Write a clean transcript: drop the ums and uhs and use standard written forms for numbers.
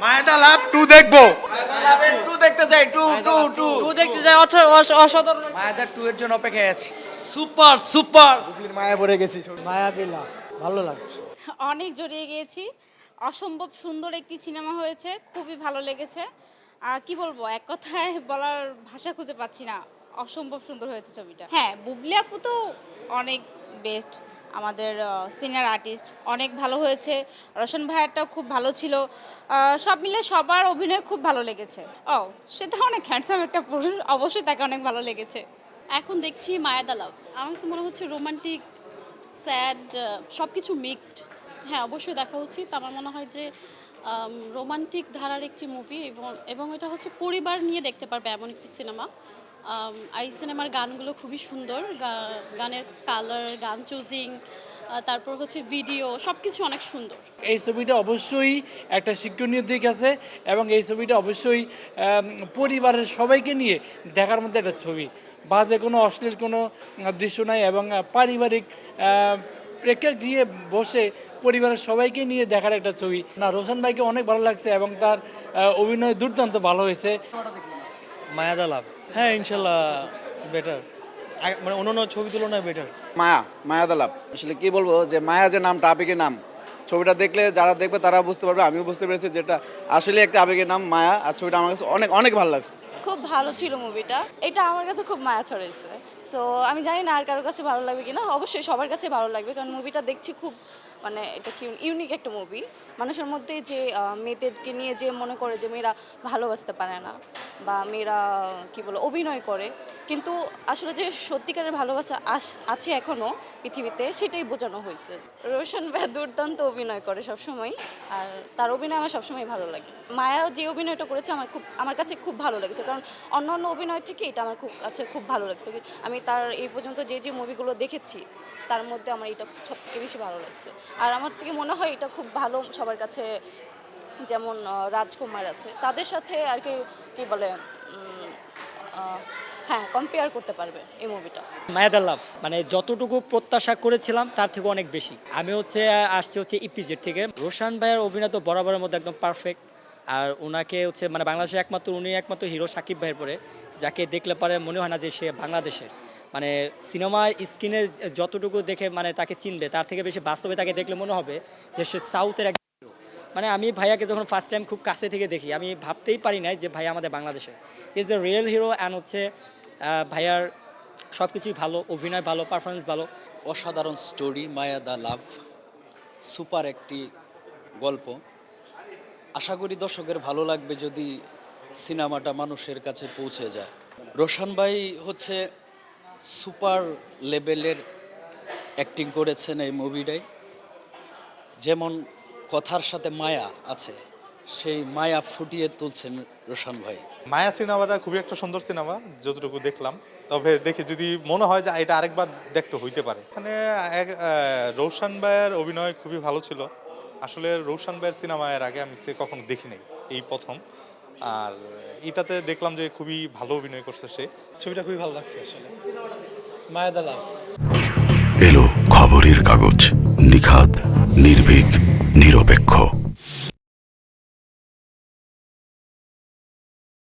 মায়াদা লাভ 2 দেখবো। টু দেখতে চাই, টু দেখতে যাই অসাধারণ। মায়াদা 2 এর জন্য অপেক্ষায় আছি। Super super. বুবলির মায়া পড়ে গেছি। মায়া দিলা ভালো লাগছে। অনেক জড়িয়ে গিয়েছি। অসম্ভব সুন্দর একটি সিনেমা হয়েছে, খুবই ভালো লেগেছে। আর কি বলবো, এক কথায় বলার ভাষা খুঁজে পাচ্ছি না, অসম্ভব সুন্দর হয়েছে ছবিটা। হ্যাঁ, বুবলি আপু তো অনেক বেস্ট, আমাদের সিনিয়র আর্টিস্ট, অনেক ভালো হয়েছে। রোশন ভাইয়ারটাও খুব ভালো ছিল। সব মিলে সবার অভিনয় খুব ভালো লেগেছে। ও, সেটা অনেক হ্যান্ডসাম একটা পুরুষ, অবশ্যই তাকে অনেক ভালো লেগেছে। এখন দেখছি মায়াদা লাভ। আমার কাছে মনে হচ্ছে রোমান্টিক, স্যাড, সব কিছু মিক্সড। হ্যাঁ, অবশ্যই দেখা উচিত। আমার মনে হয় যে রোমান্টিক ধারার একটি মুভি এবং এটা হচ্ছে পরিবার নিয়ে দেখতে পারবে এমন একটি সিনেমা। এই সিনেমার গানগুলো খুবই সুন্দর, গানের কালার, গান চুজিং, তারপর হচ্ছে ভিডিও, সব কিছু অনেক সুন্দর। এই ছবিটা অবশ্যই একটা শিক্ষণীয় দিক আছে এবং এই ছবিটা অবশ্যই পরিবারের সবাইকে নিয়ে দেখার মধ্যে একটা ছবি। বাজে কোনো অশ্লীল কোনো দৃশ্য নাই এবং পারিবারিক প্রেক্ষাগৃহে বসে পরিবারের সবাইকে নিয়ে দেখার একটা ছবি। না, রোশন ভাইকে অনেক ভালো লাগছে এবং তার অভিনয় দুর্দান্ত ভালো হয়েছে। মায়াদা লাভ, হ্যাঁ ইনশাল্লাহ বেটার, মানে অন্য ছবি তুলনায় বেটার। মায়াদা লাভ আসলে কি বলবো, যে মায়া যে নামটা আবেগের নাম, ছবিটা দেখলে যারা দেখবে তারা বুঝতে পারবে, আমিও বুঝতে পেরেছি যেটা আসলে একটা আবেগের নাম মায়া। আর ছবিটা আমার কাছে অনেক অনেক ভালো লাগছে। খুব ভালো ছিল মুভিটা, এটা আমার কাছে খুব মায়া ছড়াইছে। সো আমি জানি না আর কারোর কাছে ভালো লাগবে কিনা, অবশ্যই সবার কাছে ভালো লাগবে, কারণ মুভিটা দেখছি খুব, মানে এটা কি ইউনিক একটা মুভি। মানুষের মধ্যে যে মেয়েদেরকে নিয়ে যে মনে করে যে মেয়েরা ভালোবাসতে পারে না বা মেয়েরা কি বলে অভিনয় করে, কিন্তু আসলে যে সত্যিকারের ভালোবাসা আছে এখনও পৃথিবীতে, সেটাই বোঝানো হয়েছে। রোশন ভাই দুর্দান্ত অভিনয় করে সবসময়, আর তার অভিনয় আমার সবসময় ভালো লাগে। মায়া যে অভিনয়টা করেছে আমার কাছে খুব ভালো লেগেছে, কারণ অন্য অন্য অভিনয় থেকে এটা আমার কাছে খুব ভালো লাগছে। আমি তার এই পর্যন্ত যে মুভিগুলো দেখেছি তার মধ্যে আমার এটা সবথেকে বেশি ভালো লাগছে। আর আমার থেকে মনে হয় এটা খুব ভালো সবার কাছে, যেমন রাজকুমার আছে তাদের সাথে আর কি বলে, হ্যাঁ, কম্পেয়ার করতে পারবে এই মুভিটা। মায়াদা লাভ মানে যতটুকু প্রত্যাশা করেছিলাম তার থেকে অনেক বেশি। আমি আসছি ইপিজেড থেকে। রোশন ভাইয়ের অভিনয় তো বরাবরের মধ্যে একদম পারফেক্ট। আর ওনাকে মানে বাংলাদেশের উনি একমাত্র হিরো সাকিব ভাইয়ের পরে যাকে দেখলে পরে মনে হয় না যে সে বাংলাদেশের, মানে সিনেমা স্ক্রিনে যতটুকু দেখে মানে তাকে চিনবে, তার থেকে বেশি বাস্তবে তাকে দেখলে মনে হবে যে সে সাউথের এক হিরো। মানে আমি ভাইয়াকে যখন ফার্স্ট টাইম খুব কাছে থেকে দেখি, আমি ভাবতেই পারি না যে ভাইয়া আমাদের বাংলাদেশের is a real hero. And ভাইয়ার সব কিছুই ভালো, অভিনয় ভালো, পারফরমেন্স ভালো। অসাধারণ স্টোরি, মায়া দা লাভ, সুপার একটি গল্প। আশা করি দর্শকের ভালো লাগবে যদি সিনেমাটা মানুষের কাছে পৌঁছে যায়। রোশন ভাই হচ্ছে সুপার লেভেলের অ্যাক্টিং করেছেন এই মুভিটায়। যেমন কথার সাথে মায়া আছে, সেই মায়া ফুটিয়ে তুলছেন রোশন ভাই। মায়া সিনেমাটা খুবই একটা সুন্দর সিনেমা যতটুকু দেখলাম, তবে দেখে যদি মনে হয় যে এটা আরেকবার দেখতে হইতে পারে। এখানে রোশন ভাইয়ের অভিনয় খুবই ভালো ছিল। আসলে রোশন ভাইয়ের সিনেমা এর আগে আমি কখনো দেখি নাই, এই প্রথম। আর এটাতে দেখলাম যে খুবই ভালো অভিনয় করছে সে। ছবিটা খুবই ভালো লাগছে আসলে। মায়াদা লাভ। এলো খবরের কাগজ, নিখাত, নির্ভীক, নিরপেক্ষ।